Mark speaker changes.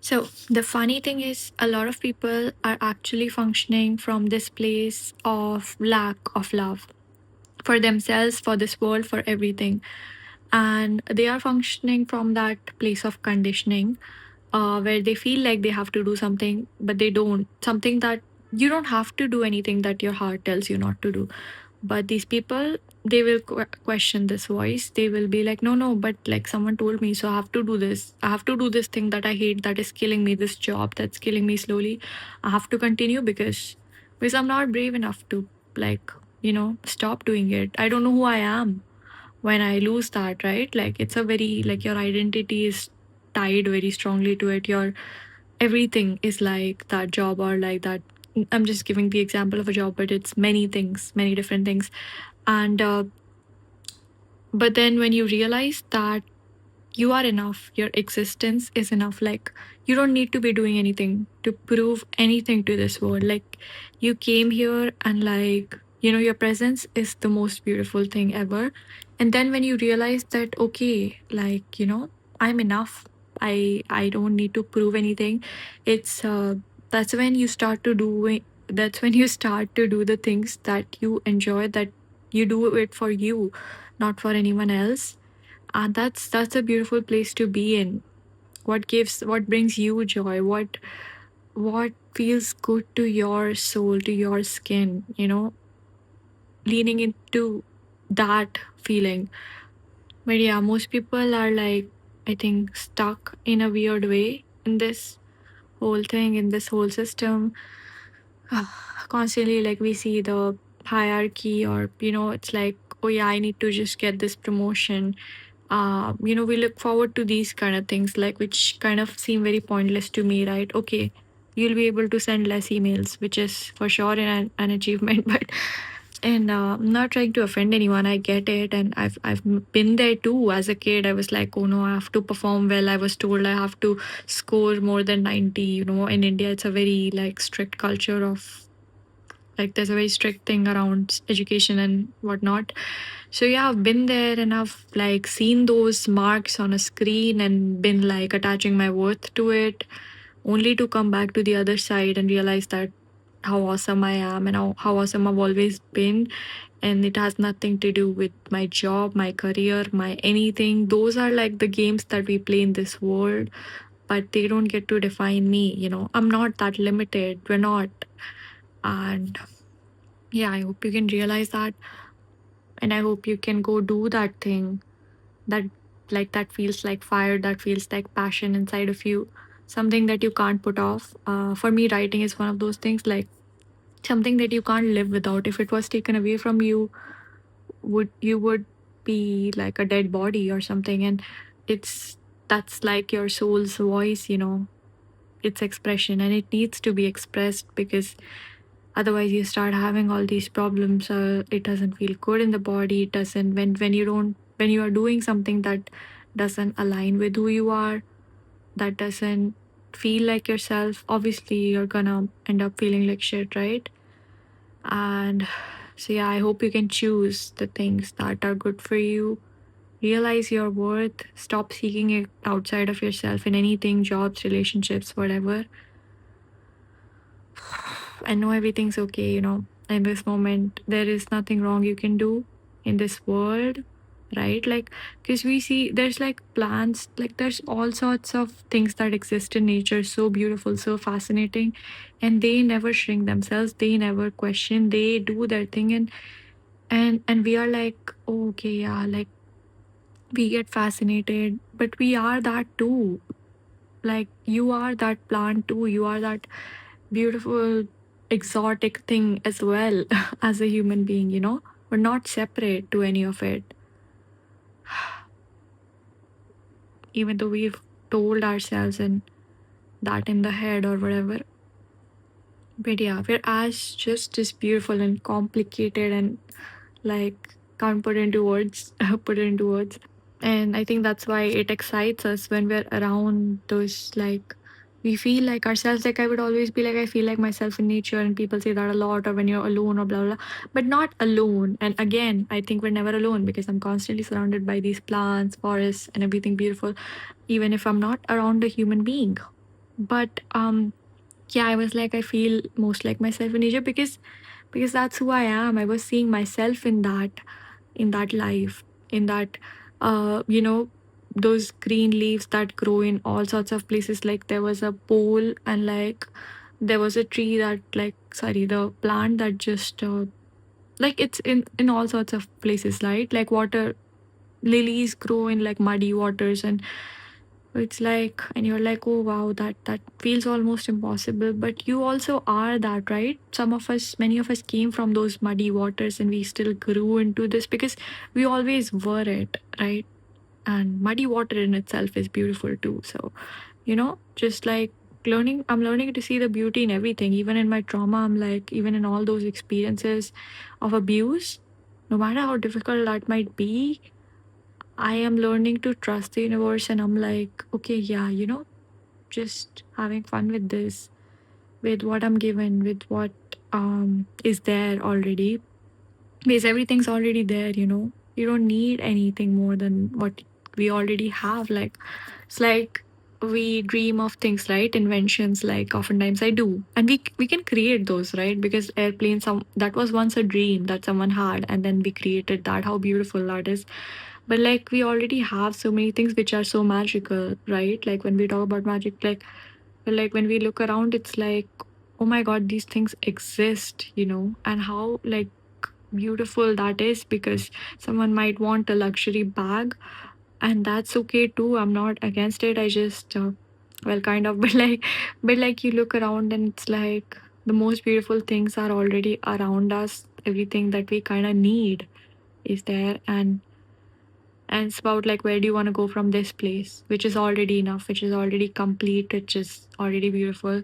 Speaker 1: So, the funny thing is, a lot of people are actually functioning from this place of lack of love for themselves, for this world, for everything. And they are functioning from that place of conditioning where they feel like they have to do something, but they don't. Something that you don't have to do anything that your heart tells you not to do. But these people, they will question this voice. They will be like, no, no, but like someone told me, so I have to do this. I have to do this thing that I hate, that is killing me, this job that's killing me slowly. I have to continue because I'm not brave enough to like, stop doing it. I don't know who I am when I lose that, right? Like it's a very like your identity is tied very strongly to it. Your everything is like that job or like that. I'm just giving the example of a job, but it's many things, many different things. And but then when you realize that you are enough, your existence is enough, like you don't need to be doing anything to prove anything to this world. Like you came here and like, your presence is the most beautiful thing ever. And then when you realize that, okay, like, I'm enough, I don't need to prove anything. It's that's when you start to do it. That's when you start to do the things that you enjoy, that you do it for you, not for anyone else. And that's a beautiful place to be in. What brings you joy, what feels good to your soul, to your skin, leaning into that feeling. But yeah, most people are like, I think, stuck in a weird way in this whole thing, in this whole system. Constantly, like, we see the hierarchy, or it's like, oh yeah, I need to just get this promotion. We look forward to these kind of things, like, which kind of seem very pointless to me, right? Okay, you'll be able to send less emails, which is for sure an achievement. But and I'm not trying to offend anyone, I get it, and I've been there too. As a kid, I was like, oh no, I have to perform well. I was told I have to score more than 90. In India, it's a very like strict culture of, like, there's a very strict thing around education and whatnot. So yeah, I've been there and I've like seen those marks on a screen and been like attaching my worth to it, only to come back to the other side and realize that how awesome I am and how awesome I've always been. And it has nothing to do with my job, my career, my anything. Those are like the games that we play in this world, but they don't get to define me. I'm not that limited. We're not. And yeah, I hope you can realize that. And I hope you can go do that thing that, like, that feels like fire, that feels like passion inside of you, something that you can't put off. For me, writing is one of those things, like something that you can't live without. If it was taken away from you, would be like a dead body or something. And it's that's like your soul's voice, its expression, and it needs to be expressed, because otherwise you start having all these problems. It doesn't feel good in the body. It doesn't, when you are doing something that doesn't align with who you are, that doesn't feel like yourself, obviously you're gonna end up feeling like shit, right? And so yeah, I hope you can choose the things that are good for you. Realize your worth. Stop seeking it outside of yourself in anything, jobs, relationships, whatever. I know everything's okay, in this moment. There is nothing wrong you can do in this world, right? Like, because we see there's like plants, like, there's all sorts of things that exist in nature, so beautiful, so fascinating, and they never shrink themselves, they never question, they do their thing. And we are like, oh, okay, yeah, like, we get fascinated, but we are that too. Like, you are that plant too, you are that beautiful exotic thing as well. As a human being, we're not separate to any of it, even though we've told ourselves and that in the head or whatever. But yeah, we're as just as beautiful and complicated, and like, can't put into words. Put it into words. And I think that's why it excites us when we're around those, like, we feel like ourselves. Like, I would always be like, I feel like myself in nature, and people say that a lot, or when you're alone or blah blah, but not alone. And again, I think we're never alone, because I'm constantly surrounded by these plants, forests, and everything beautiful, even if I'm not around a human being. But yeah, I was like, I feel most like myself in nature because that's who I am. I was seeing myself in that life, in that you know, those green leaves that grow in all sorts of places. Like there was a pole, and like there was a tree that, like, sorry, the plant that just like it's in all sorts of places, right? Like water lilies grow in like muddy waters, and it's like, and you're like, oh wow, that feels almost impossible, but you also are that, right? Some of us, many of us came from those muddy waters, and we still grew into this because we always were it, right? And muddy water in itself is beautiful too. So, just like learning, I'm learning to see the beauty in everything. Even in my trauma, I'm like, even in all those experiences of abuse, no matter how difficult that might be, I am learning to trust the universe, and I'm like, okay, yeah, just having fun with this, with what I'm given, with what is there already. Because everything's already there, You don't need anything more than what we already have. Like it's like we dream of things, right? Inventions, like oftentimes I do. And we can create those, right? Because airplanes, some that was once a dream that someone had, and then we created that. How beautiful that is. But like we already have so many things which are so magical, right? Like when we talk about magic, like when we look around, it's like, oh my god, these things exist, and how like beautiful that is, because someone might want a luxury bag, and that's okay too. I'm not against it. I just well, kind of, but like you look around, and it's like the most beautiful things are already around us. Everything that we kind of need is there, and it's about like, where do you want to go from this place, which is already enough, which is already complete, which is already beautiful.